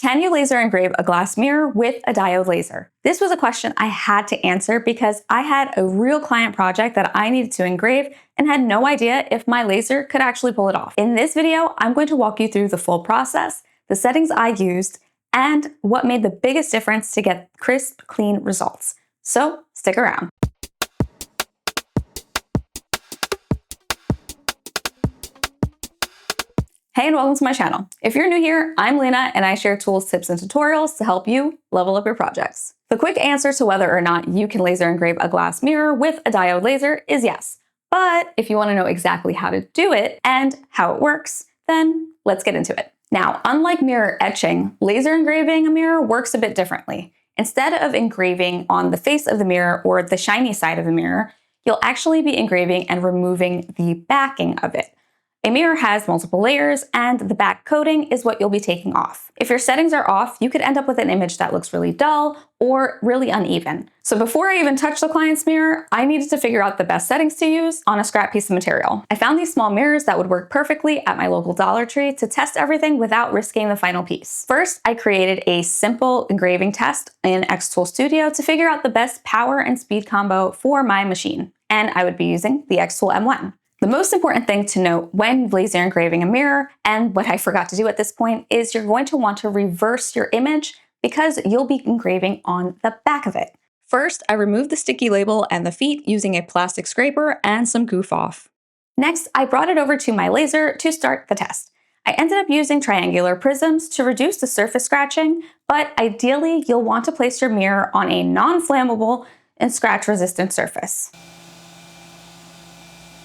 Can you laser engrave a glass mirror with a diode laser? This was a question I had to answer because I had a real client project that I needed to engrave and had no idea if my laser could actually pull it off. In this video, I'm going to walk you through the full process, the settings I used, and what made the biggest difference to get crisp, clean results. So stick around. Hey and welcome to my channel. If you're new here, I'm Lena and I share tools, tips, and tutorials to help you level up your projects. The quick answer to whether or not you can laser engrave a glass mirror with a diode laser is yes. But if you want to know exactly how to do it and how it works, then let's get into it. Now, unlike mirror etching, laser engraving a mirror works a bit differently. Instead of engraving on the face of the mirror or the shiny side of the mirror, you'll actually be engraving and removing the backing of it. A mirror has multiple layers, and the back coating is what you'll be taking off. If your settings are off, you could end up with an image that looks really dull or really uneven. So before I even touched the client's mirror, I needed to figure out the best settings to use on a scrap piece of material. I found these small mirrors that would work perfectly at my local Dollar Tree to test everything without risking the final piece. First, I created a simple engraving test in xTool Studio to figure out the best power and speed combo for my machine, and I would be using the xTool M1. The most important thing to note when laser engraving a mirror, and what I forgot to do at this point, is you're going to want to reverse your image because you'll be engraving on the back of it. First, I removed the sticky label and the feet using a plastic scraper and some goof off. Next, I brought it over to my laser to start the test. I ended up using triangular prisms to reduce the surface scratching, but ideally you'll want to place your mirror on a non-flammable and scratch-resistant surface.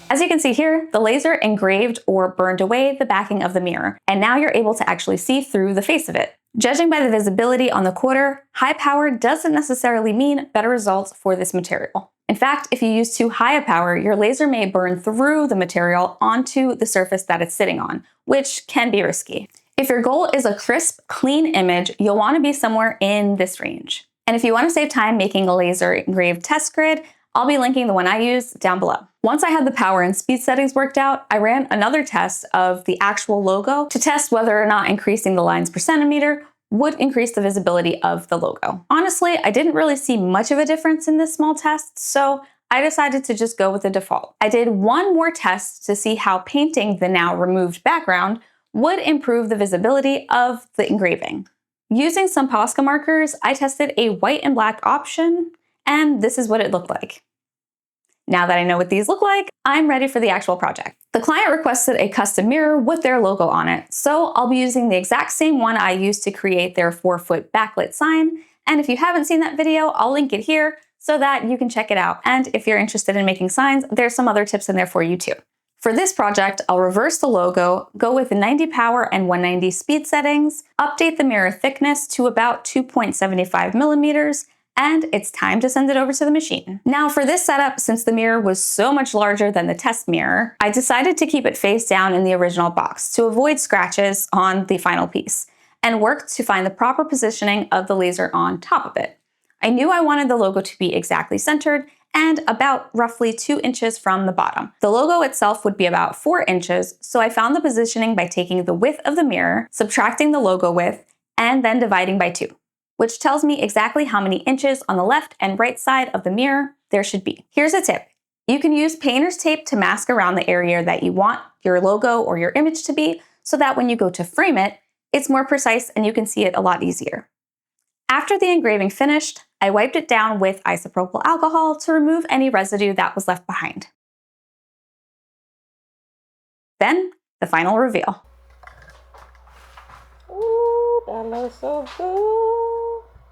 As you can see here, the laser engraved or burned away the backing of the mirror, and now you're able to actually see through the face of it. Judging by the visibility on the quarter, high power doesn't necessarily mean better results for this material. In fact, if you use too high a power, your laser may burn through the material onto the surface that it's sitting on, which can be risky. If your goal is a crisp, clean image, you'll want to be somewhere in this range. And if you want to save time making a laser engraved test grid, I'll be linking the one I use down below. Once I had the power and speed settings worked out, I ran another test of the actual logo to test whether or not increasing the lines per centimeter would increase the visibility of the logo. Honestly, I didn't really see much of a difference in this small test, so I decided to just go with the default. I did one more test to see how painting the now removed background would improve the visibility of the engraving. Using some Posca markers, I tested a white and black option, and this is what it looked like. Now that I know what these look like, I'm ready for the actual project. The client requested a custom mirror with their logo on it, so I'll be using the exact same one I used to create their 4-foot backlit sign. And if you haven't seen that video, I'll link it here so that you can check it out. And if you're interested in making signs, there's some other tips in there for you too. For this project, I'll reverse the logo, go with 90 power and 190 speed settings, update the mirror thickness to about 2.75 millimeters, and it's time to send it over to the machine. Now for this setup, since the mirror was so much larger than the test mirror, I decided to keep it face down in the original box to avoid scratches on the final piece, and worked to find the proper positioning of the laser on top of it. I knew I wanted the logo to be exactly centered and about roughly 2 inches from the bottom. The logo itself would be about 4 inches, so I found the positioning by taking the width of the mirror, subtracting the logo width, and then dividing by 2. Which tells me exactly how many inches on the left and right side of the mirror there should be. Here's a tip. You can use painter's tape to mask around the area that you want your logo or your image to be, so that when you go to frame it, it's more precise and you can see it a lot easier. After the engraving finished, I wiped it down with isopropyl alcohol to remove any residue that was left behind. Then, the final reveal. Ooh, that looks so good.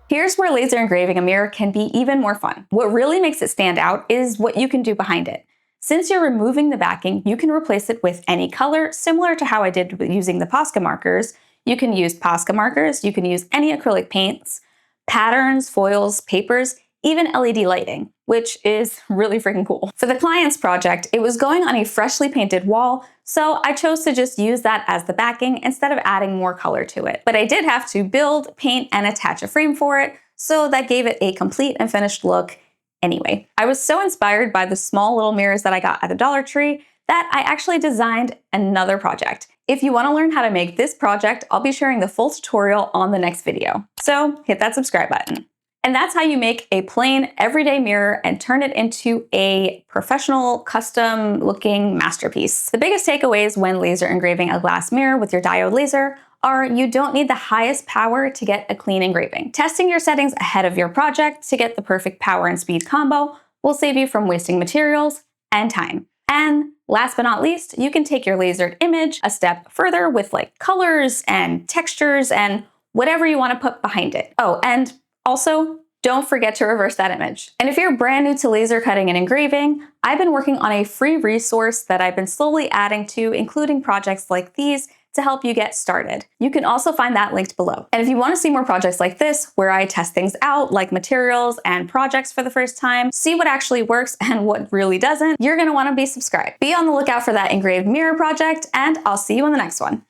Here's where laser engraving a mirror can be even more fun. What really makes it stand out is what you can do behind it. Since you're removing the backing, you can replace it with any color, similar to how I did using the Posca markers. You can use Posca markers, you can use any acrylic paints, patterns, foils, papers, even LED lighting, which is really freaking cool. For the client's project, it was going on a freshly painted wall, so I chose to just use that as the backing instead of adding more color to it. But I did have to build, paint, and attach a frame for it, so that gave it a complete and finished look anyway. I was so inspired by the small little mirrors that I got at the Dollar Tree that I actually designed another project, If you want to learn how to make this project, I'll be sharing the full tutorial on the next video. So hit that subscribe button. And that's how you make a plain everyday mirror and turn it into a professional, custom looking masterpiece. The biggest takeaways when laser engraving a glass mirror with your diode laser are you don't need the highest power to get a clean engraving. Testing your settings ahead of your project to get the perfect power and speed combo will save you from wasting materials and time. And last but not least, you can take your lasered image a step further with like colors and textures and whatever you want to put behind it. Oh, and also, don't forget to reverse that image. And if you're brand new to laser cutting and engraving, I've been working on a free resource that I've been slowly adding to, including projects like these, to help you get started. You can also find that linked below. And if you want to see more projects like this, where I test things out, like materials and projects for the first time, see what actually works and what really doesn't, you're going to want to be subscribed. Be on the lookout for that engraved mirror project, and I'll see you on the next one.